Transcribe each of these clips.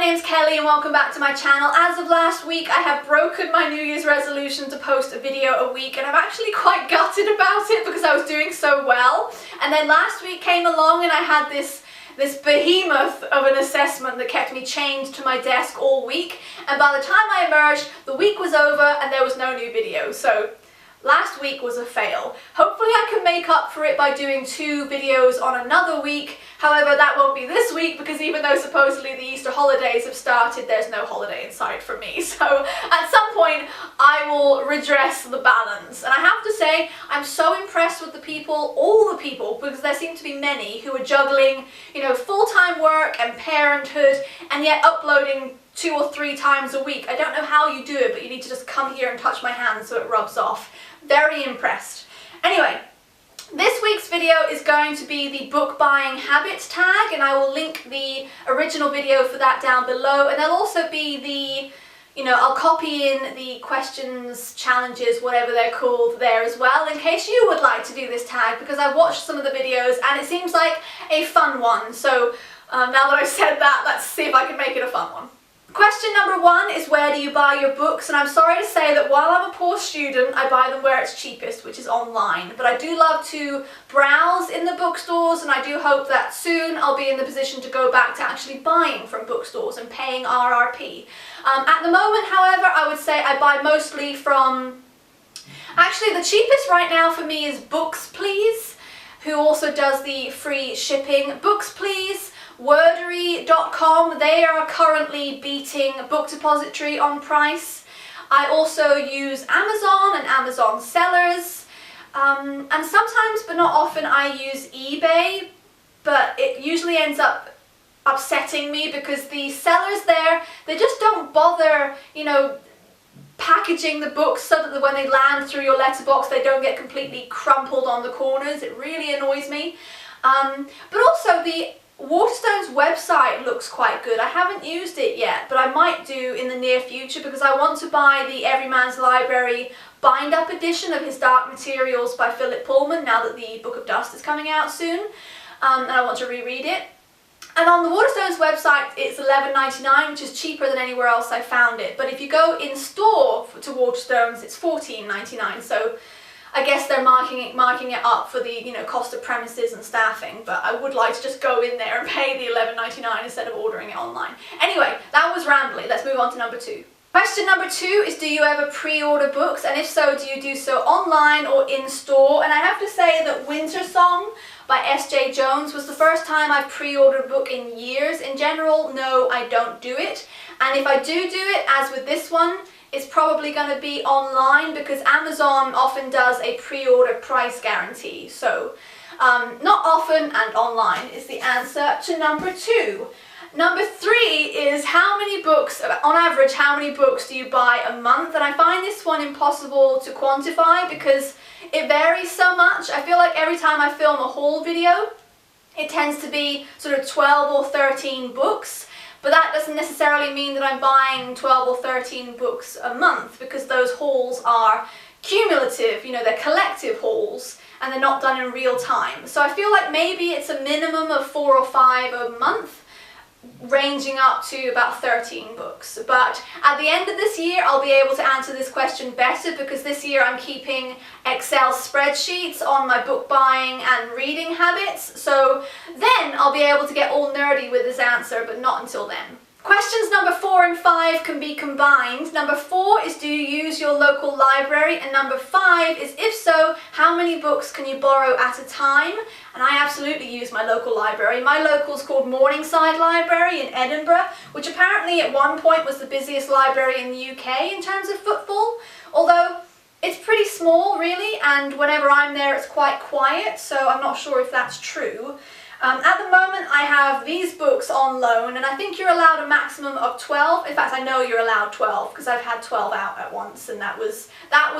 name's Kelly and welcome back to my channel. As of last week, I have broken my New Year's resolution to post a video a week, and I'm actually quite gutted about it because I was doing so well. And then last week came along and I had this behemoth of an assessment that kept me chained to my desk all week. And by the time I emerged, the week was over and there was no new video. So last week was a fail. Hopefully I can make up for it by doing 2 videos on another week. However, that won't be this week because even though supposedly the Easter holidays have started, there's no holiday in sight for me. So at some point I will redress the balance. And I have to say, I'm so impressed with the people, all the people, because there seem to be many who are juggling, full-time work and parenthood and yet uploading 2 or 3 times a week. I don't know how you do it, but you need to just come here and touch my hand so it rubs off. Very impressed. Anyway, this week's video is going to be the book buying habits tag, and I will link the original video for that down below, and there'll also be the, I'll copy in the questions, challenges, whatever they're called there as well, in case you would like to do this tag, because I watched some of the videos and it seems like a fun one. So now that I've said that, let's see if I can make it a fun one. Question number 1 is, where do you buy your books? And I'm sorry to say that while I'm a poor student, I buy them where it's cheapest, which is online. But I do love to browse in the bookstores, and I do hope that soon I'll be in the position to go back to actually buying from bookstores and paying RRP. At the moment, however, I would say I buy mostly from... Actually, the cheapest right now for me is Books Please, who also does the free shipping. Books Please, Wordery.com, they are currently beating Book Depository on price. I also use Amazon and Amazon sellers, and sometimes but not often I use eBay, but it usually ends up upsetting me because the sellers there, they just don't bother, packaging the books so that when they land through your letterbox they don't get completely crumpled on the corners. It really annoys me. But also the Waterstone's website looks quite good. I haven't used it yet, but I might do in the near future because I want to buy the Everyman's Library bind-up edition of his Dark Materials by Philip Pullman now that the Book of Dust is coming out soon, and I want to reread it. And on the Waterstone's website it's $11.99, which is cheaper than anywhere else I found it. But if you go in store to Waterstone's, it's $14.99. So I guess they're marking it up for the cost of premises and staffing, but I would like to just go in there and pay the $11.99 instead of ordering it online. Anyway, that was rambly. Let's move on to number 2. Question number 2 is, do you ever pre-order books, and if so, do you do so online or in store? And I have to say that Winter Song by S.J. Jones was the first time I've pre-ordered a book in years. In general, no, I don't do it. And if I do it, as with this one, it's probably going to be online because Amazon often does a pre-order price guarantee. So not often, and online is the answer to number 2. Number 3 is, how many books, on average, how many books do you buy a month? And I find this one impossible to quantify because it varies so much. I feel like every time I film a haul video, it tends to be sort of 12 or 13 books. But that doesn't necessarily mean that I'm buying 12 or 13 books a month, because those hauls are cumulative, they're collective hauls, and they're not done in real time. So I feel like maybe it's a minimum of 4 or 5 a month, ranging up to about 13 books. But at the end of this year I'll be able to answer this question better, because this year I'm keeping Excel spreadsheets on my book buying and reading habits, so then I'll be able to get all nerdy with this answer, but not until then. Questions number 4 and 5 can be combined. Number 4 is, do you use your local library? And number 5 is, if so, how many books can you borrow at a time? And I absolutely use my local library. My local is called Morningside Library in Edinburgh, which apparently at one point was the busiest library in the UK in terms of footfall, although it's pretty small really, and whenever I'm there it's quite quiet, so I'm not sure if that's true. At the moment I have these books on loan, and I think you're allowed a maximum of 12. In fact, I know you're allowed 12 because I've had 12 out at once, and that was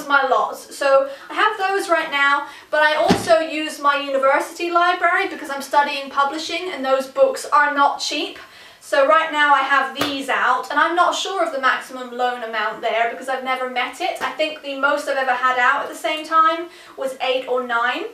my lot. So I have those right now, but I also use my university library because I'm studying publishing and those books are not cheap. So right now I have these out, and I'm not sure of the maximum loan amount there because I've never met it. I think the most I've ever had out at the same time was 8 or 9.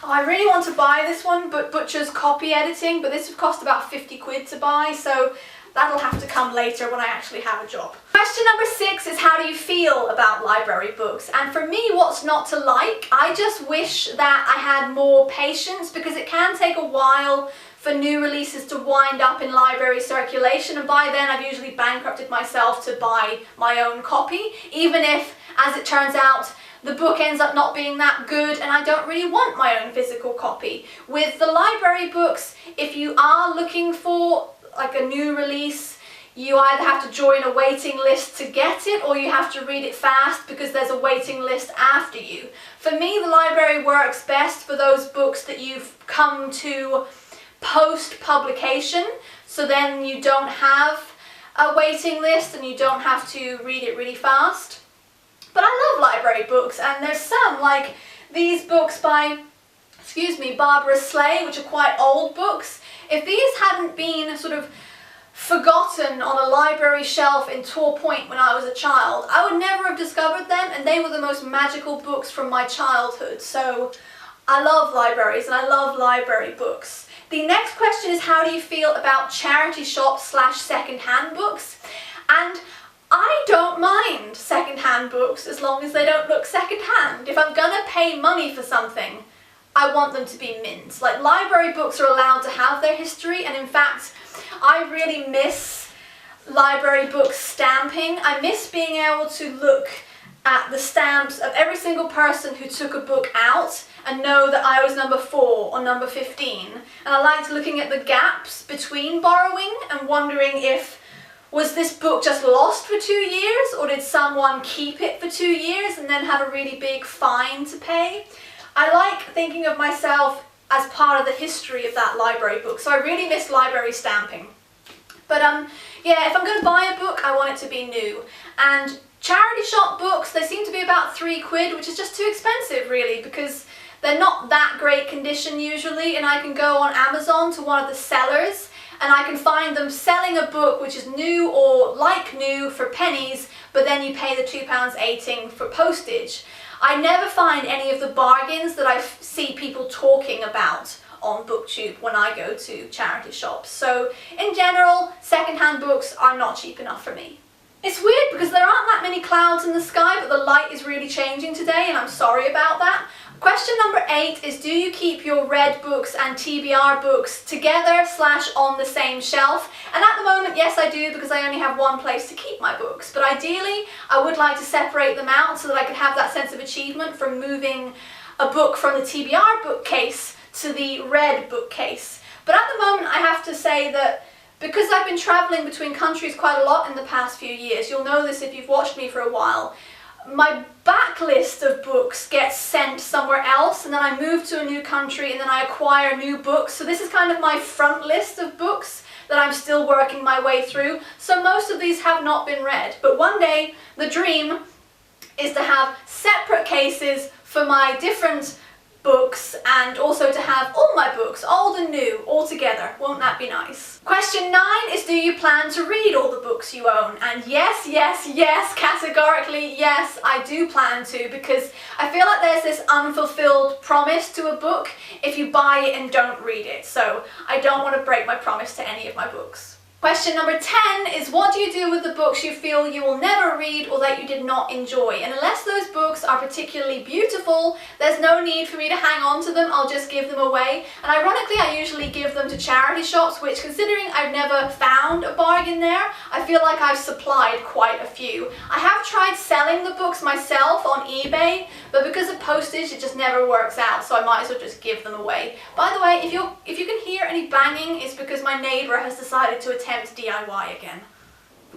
Oh, I really want to buy this one, but Butcher's Copy Editing, but this would cost about 50 quid to buy, so that'll have to come later when I actually have a job. Question number 6 is, how do you feel about library books? And for me, what's not to like? I just wish that I had more patience, because it can take a while for new releases to wind up in library circulation, and by then I've usually bankrupted myself to buy my own copy, even if, as it turns out, the book ends up not being that good and I don't really want my own physical copy. With the library books, if you are looking for like a new release, you either have to join a waiting list to get it, or you have to read it fast because there's a waiting list after you. For me, the library works best for those books that you've come to post-publication, so then you don't have a waiting list and you don't have to read it really fast. But I love library books, and there's some, like these books by, Barbara Slay, which are quite old books. If these hadn't been sort of forgotten on a library shelf in Tor Point when I was a child, I would never have discovered them, and they were the most magical books from my childhood. So I love libraries and I love library books. The next question is, how do you feel about charity shops / second-hand books? And I don't mind second-hand books as long as they don't look second-hand. If I'm gonna pay money for something, I want them to be mint. Like, library books are allowed to have their history, and in fact, I really miss library book stamping. I miss being able to look at the stamps of every single person who took a book out and know that I was number 4 or number 15. And I liked looking at the gaps between borrowing and wondering if, was this book just lost for 2 years, or did someone keep it for 2 years and then have a really big fine to pay? I like thinking of myself as part of the history of that library book, so I really miss library stamping. But yeah, if I'm going to buy a book, I want it to be new. And charity shop books, they seem to be about £3, which is just too expensive really, because they're not that great condition usually, and I can go on Amazon to one of the sellers and I can find them selling a book which is new or like new for pennies, but then you pay the £2.80 for postage. I never find any of the bargains that I see people talking about on BookTube when I go to charity shops. So in general, second-hand books are not cheap enough for me. It's weird because there aren't that many clouds in the sky, but the light is really changing today, and I'm sorry about that. Question number 8 is, do you keep your read books and TBR books together / on the same shelf? And at the moment, yes I do, because I only have one place to keep my books. But ideally, I would like to separate them out so that I could have that sense of achievement from moving a book from the TBR bookcase to the read bookcase. But at the moment, I have to say that because I've been traveling between countries quite a lot in the past few years, you'll know this if you've watched me for a while, my backlist of books gets sent somewhere else, and then I move to a new country and then I acquire new books. So this is kind of my front list of books that I'm still working my way through. So most of these have not been read, but one day the dream is to have separate cases for my different books, and also to have all my books, old and new, all together. Won't that be nice? Question 9 is, do you plan to read all the books you own? And yes, yes, yes, categorically yes, I do plan to, because I feel like there's this unfulfilled promise to a book if you buy it and don't read it. So I don't want to break my promise to any of my books. Question number 10 is, what do you do with the books you feel you will never read or that you did not enjoy? And unless those books are particularly beautiful, there's no need for me to hang on to them. I'll just give them away. And ironically, I usually give them to charity shops, which, considering I've never found a bargain there, I feel like I've supplied quite a few. I have tried selling the books myself on eBay, but because of postage, it just never works out, so I might as well just give them away. By the way, if you can hear any banging, it's because my neighbour has decided to attempt DIY again.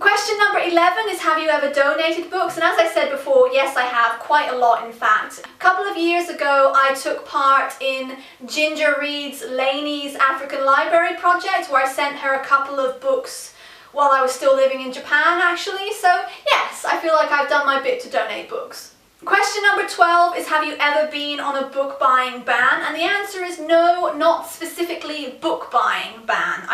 Question number 11 is, have you ever donated books? And as I said before, yes I have, quite a lot in fact. A couple of years ago I took part in Ginger Reads Lainey's African Library project, where I sent her a couple of books while I was still living in Japan actually, so yes, I feel like I've done my bit to donate books. Question number 12 is, have you ever been on a book buying ban? And the answer is no, not specifically book buying ban.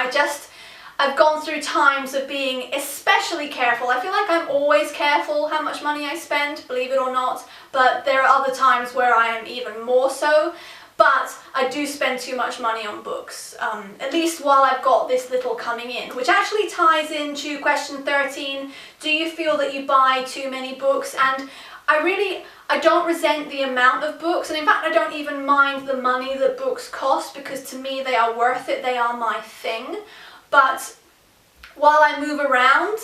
I've gone through times of being especially careful. I feel like I'm always careful how much money I spend, believe it or not, but there are other times where I am even more so. but I do spend too much money on books, at least while I've got this little coming in, which actually ties into question 13. Do you feel that you buy too many books? And I don't resent the amount of books, and in fact I don't even mind the money that books cost, because to me they are worth it, they are my thing. But while I move around,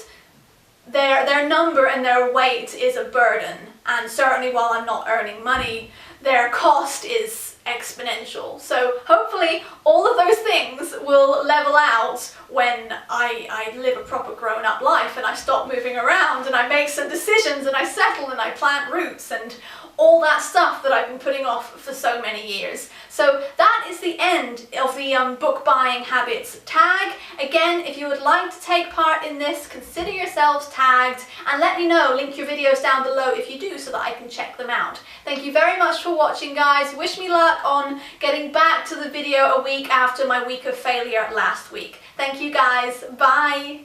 their number and their weight is a burden, and certainly while I'm not earning money, their cost is exponential. So hopefully all of those things will level out when I live a proper grown-up life and I stop moving around and I make some decisions and I settle and I plant roots and all that stuff that I've been putting off for so many years. So that is the end of the book buying habits tag. Again, if you would like to take part in this, consider yourselves tagged and let me know, link your videos down below if you do so that I can check them out. Thank you very much for watching, guys. Wish me luck on getting back to the video a week after my week of failure last week. Thank you guys, bye!